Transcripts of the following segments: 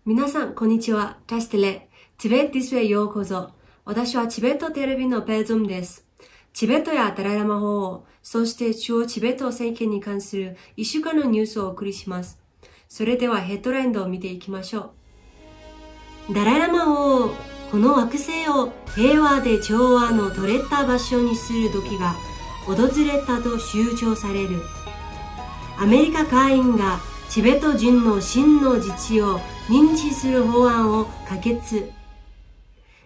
皆さん、こんにちは。タステレ。チベットディスウェイへようこそ。私はチベットテレビのペルゾムです。チベットやダライラマ法王、そして中央チベット政権に関する1週間のニュースをお送りします。それではヘッドラインを見ていきましょう。ダライラマ法王、この惑星を平和で調和の取れた場所にする時が訪れたと主張される。アメリカ下院がチベット人の真の自治を認知する法案を可決。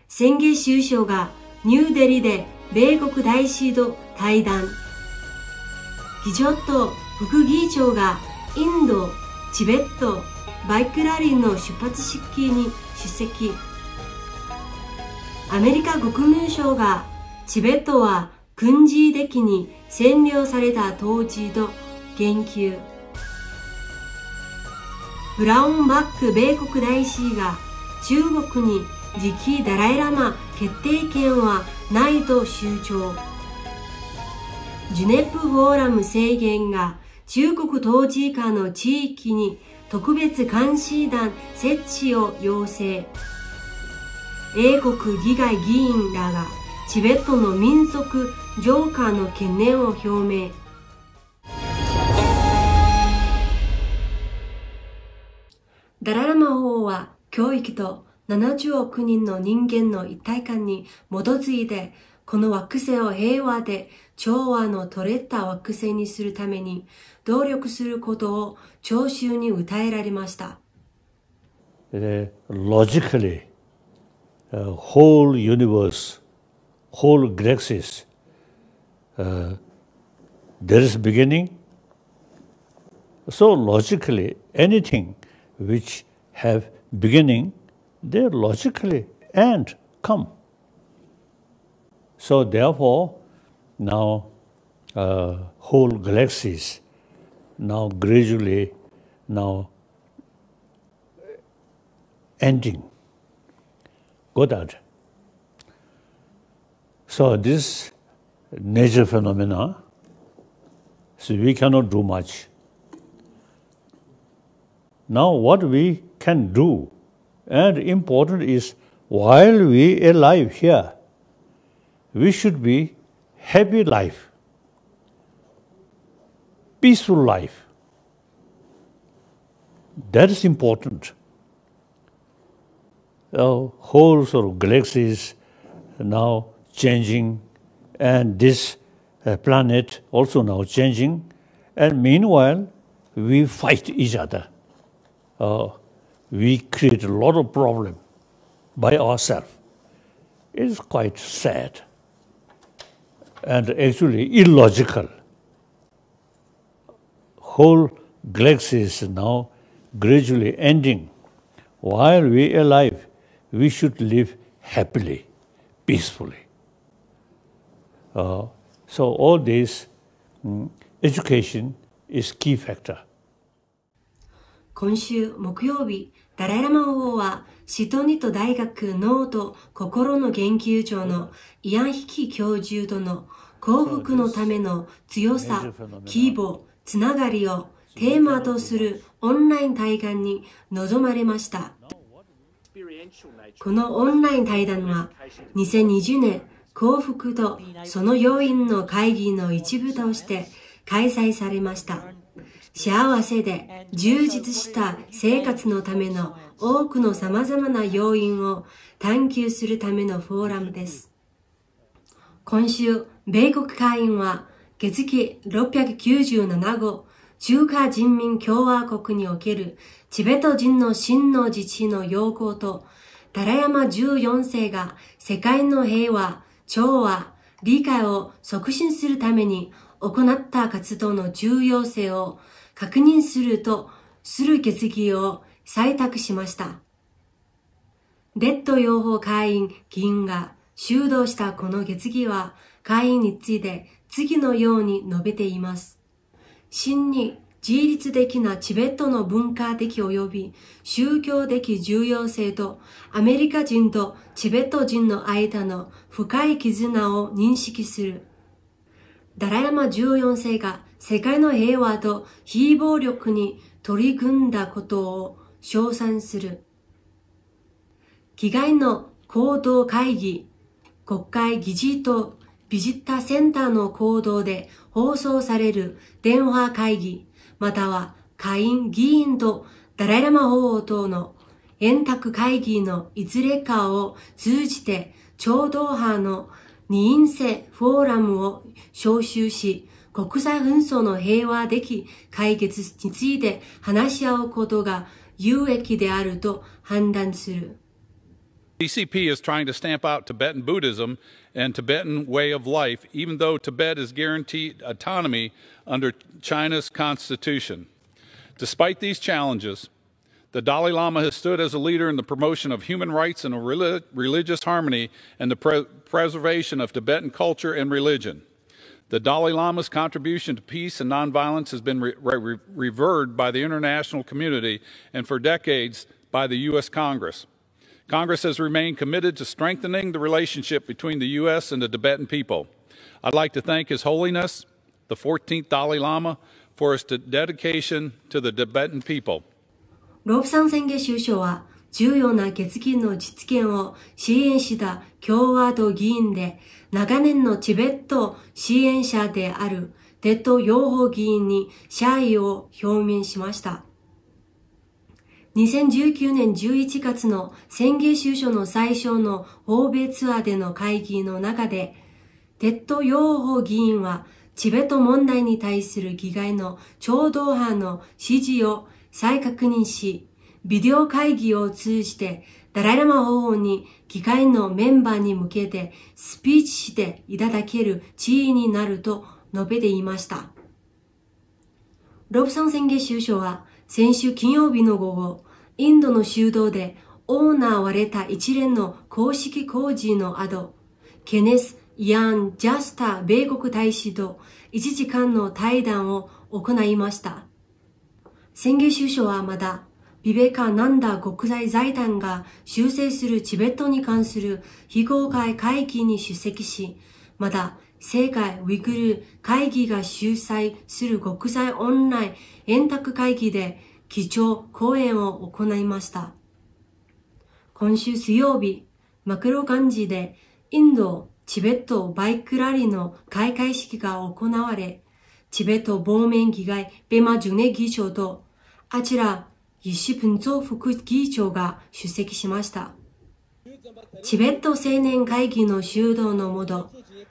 先月首相がニューデリで米国大使と対談。議長と副議長がインド、チベット、バイクラリーの出発式に出席。アメリカ国務省がチベットは軍事的に占領された統治と言及。ブラウンバック米国大使が中国に次期ダライラマ決定権はないと主張。ジュネップフォーラム宣言が中国統治下の地域に特別監視団設置を要請。英国議会議員らがチベットの民族浄化の懸念を表明。ダライラマ法は教育と70億人の人間の一体感に基づいて、この惑星を平和で調和の取れた惑星にするために努力することを聴衆に訴えられました。Logically, whole universe, whole galaxies, there is beginning. So logically, anything which have beginning, they logically end, come. So therefore, now whole galaxies now gradually now ending. Got that? So this nature phenomena, so we cannot do much. Now what we can do, and important is, while we alive here, we should be happy life, peaceful life. That is important. Whole sort of galaxies now changing, and this planet also now changing, and meanwhile we fight each other. We create a lot of problem by ourselves. It is quite sad and actually illogical. Whole galaxies now gradually ending. While we are alive, we should live happily, peacefully. So all this, education is key factor. 今週木曜日、ダライラマ法王はシトニト大学脳と心の研究所のイアン・ヒキ教授との幸福のための強さ、希望、つながりをテーマとするオンライン対談に臨まれました。このオンライン対談は2020年幸福とその要因の会議の一部として開催されました。幸せで充実した生活のための多くの様々な要因を探求するためのフォーラムです。今週、米国下院は月議697号中華人民共和国におけるチベット人の真の自治の要項とダライラマ14世が世界の平和、調和、理解を促進するために行った活動の重要性を確認するとする決議を採択しました。レッド養蜂会員議員が主導したこの決議は会員について次のように述べています。真に自律的なチベットの文化的及び宗教的重要性とアメリカ人とチベット人の間の深い絆を認識する。ダライラマ14世が世界の平和と非暴力に取り組んだことを称賛する。議会の行動会議、国会議事とビジターセンターの行動で放送される電話会議、または下院議員とダライラマ法王等の円卓会議のいずれかを通じて超党派の二院制フォーラムを招集し、国際紛争の平和的解決について話し合うことが有益であると判断する。CCP is trying to stamp out Tibetan Buddhism and Tibetan way of life, even though Tibet is guaranteed autonomy under China's constitution. Despite these challenges, the Dalai Lama has stood as a leader in the promotion of human rights and religious harmony and the preservation of Tibetan culture and religion. The Dalai Lama's contribution to peace and nonviolence has been revered by the international community and for decades by the U.S. Congress. Congress has remained committed to strengthening the relationship between the U.S. and the Tibetan people. I'd like to thank His Holiness, the 14th Dalai Lama, for his dedication to the Tibetan people. ロブサン宣言首相は重要な決議の実現を支援した共和党議員で長年のチベット支援者であるテッド・ヨーホー議員に謝意を表明しました。2019年11月の宣言首相の最初の欧米ツアーでの会議の中で、テッド・ヨーホー議員はチベット問題に対する議会の超党派の支持を再確認し、ビデオ会議を通じてダライラマ法王に議会のメンバーに向けてスピーチしていただける地位になると述べていました。ロブサン宣言首相は先週金曜日の午後、インドの修道で行われた一連の公式工事の後、ケネス・イアン・ジャスタ米国大使と1時間の対談を行いました。宣言首相はまた、ビベカ・ナンダ国際財団が修正するチベットに関する非公開会議に出席し、また、世界ウイグル会議が主催する国際オンライン円卓会議で基調講演を行いました。今週水曜日、マクロガンジでインド・チベットバイクラリーの開会式が行われ、チベット亡命議会ペマ・ジュネ議長とアチラ・イシ・プンツォ副議長が出席しました。チベット青年会議の主導のもと、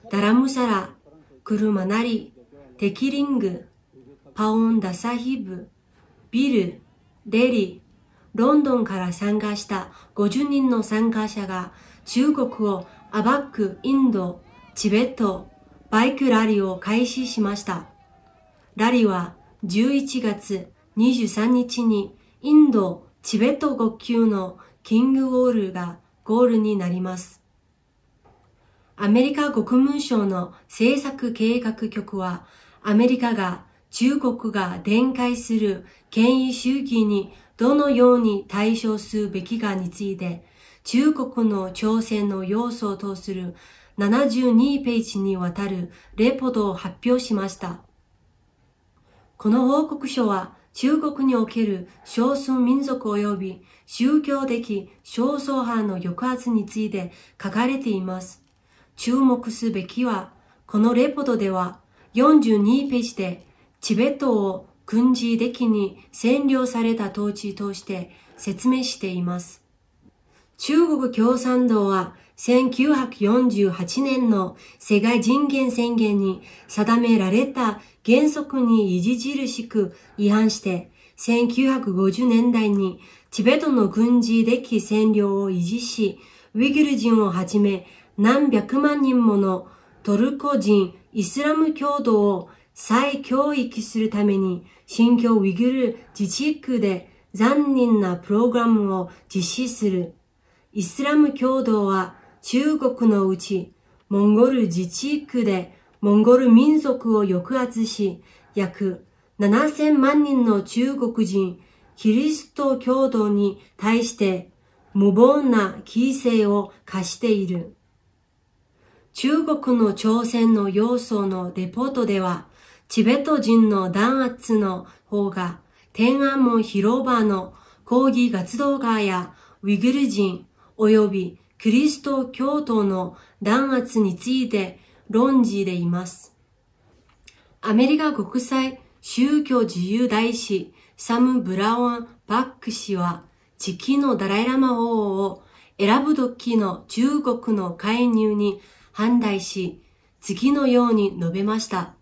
ダラムサラ、クルマナリ、テキリング、パオンダサヒブ、ビル、デリ、ロンドンから参加した50人の参加者が中国を暴くインド、チベット、バイクラリーを開始しました。ラリーは11月23日にインド、チベット国級のキングウォールがゴールになります。アメリカ国務省の政策計画局は、アメリカが中国が展開する権威主義にどのように対処すべきかについて、中国の挑戦の要素とする72ページにわたるレポートを発表しました。この報告書は、中国における少数民族及び宗教的少数派の抑圧について書かれています。注目すべきは、このレポートでは42ページでチベットを軍事的に占領された統治として説明しています。中国共産党は1948年の世界人権宣言に定められた原則に著しく違反して、1950年代にチベットの軍事的占領を維持し、ウイグル人をはじめ何百万人ものトルコ人イスラム教徒を再教育するために新疆ウイグル自治区で残忍なプログラムを実施する。イスラム教徒は中国のうちモンゴル自治区でモンゴル民族を抑圧し、約7000万人の中国人キリスト教徒に対して無謀な規制を課している。中国の挑戦の要素のレポートでは、チベット人の弾圧の方が天安門広場の抗議活動家やウイグル人、及びキリスト教徒の弾圧について論じています。アメリカ国際宗教自由大使サム・ブラウン・バック氏は、次期のダライラマ王を選ぶ時の中国の介入に反対し、次のように述べました。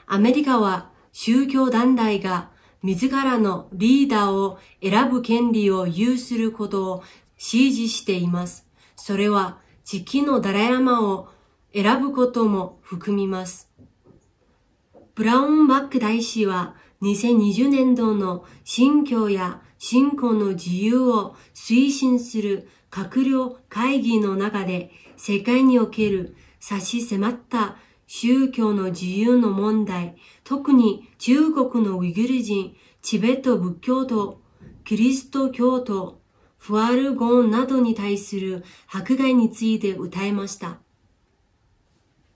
アメリカは宗教団体が自らのリーダーを選ぶ権利を有することを支持しています。それは次期のダライラマを選ぶことも含みます。ブラウンバック大使は2020年度の信教や信仰の自由を推進する閣僚会議の中で世界における差し迫った宗教の自由の問題、特に中国のウイグル人、チベット仏教徒、キリスト教徒、ファルゴンなどに対する迫害について訴えました。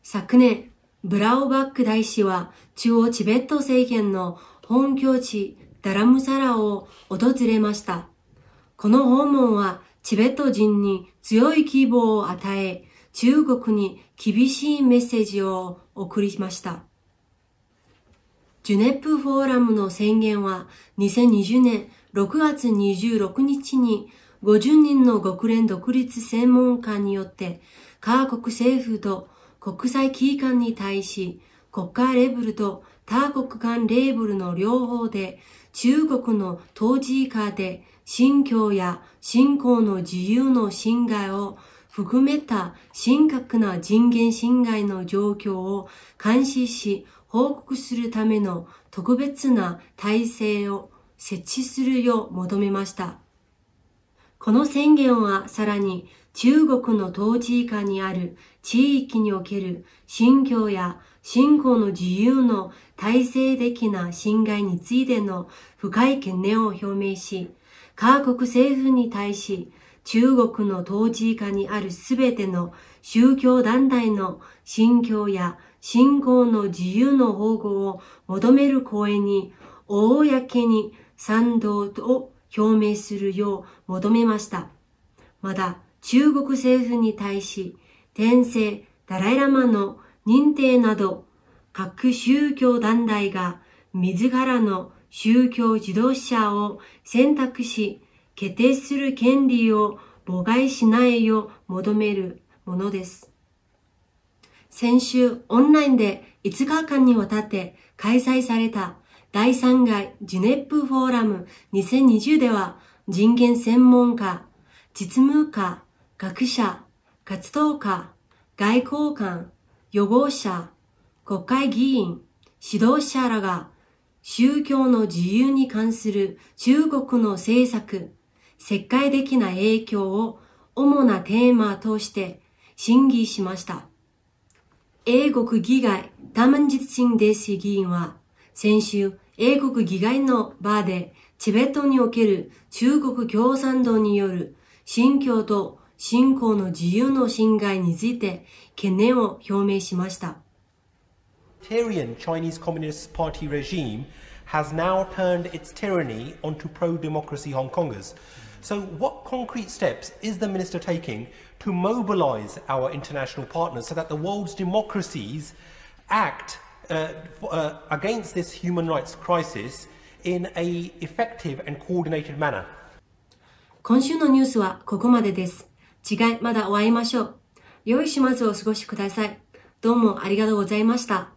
昨年、ブラウバック大使は中央チベット政権の本拠地ダラムサラを訪れました。この訪問はチベット人に強い希望を与え、中国に厳しいメッセージを送りました。ジュネップフォーラムの宣言は2020年6月26日に50人の国連独立専門家によって各国政府と国際機関に対し国家レベルと多国間レベルの両方で中国の統治下で信教や信仰の自由の侵害を含めた深刻な人権侵害の状況を監視し報告するための特別な体制を設置するよう求めました。この宣言はさらに中国の統治下にある地域における信教や信仰の自由の体制的な侵害についての深い懸念を表明し、各国政府に対し中国の統治下にあるすべての宗教団体の信教や信仰の自由の保護を求める声に公に賛同を表明するよう求めました。また、中国政府に対し、天聖ダライラマの認定など、各宗教団体が自らの宗教指導者を選択し、決定する権利を妨害しないよう求めるものです。先週、オンラインで5日間にわたって開催された第3回ジュネップフォーラム2020では、人権専門家、実務家、学者、活動家、外交官、予防者、国会議員、指導者らが宗教の自由に関する中国の政策、世界的な影響を主なテーマとして審議しました。英国議会ダマンジッシンデーシー議員は先週英国議会の場でチベットにおける中国共産党による信教と信仰の自由の侵害について懸念を表明しました。Authoritarian Chinese Communist Party regime has now turned its tyranny onto pro-democracy Hong Kongers. So what concrete steps is the minister taking to mobilize our international partners so that the world's democracies act against this human rights crisis in an effective and coordinated manner? 今週のニュースはここまでです。次回まだお会いましょう。良い週末をお過ごしください。どうもありがとうございました。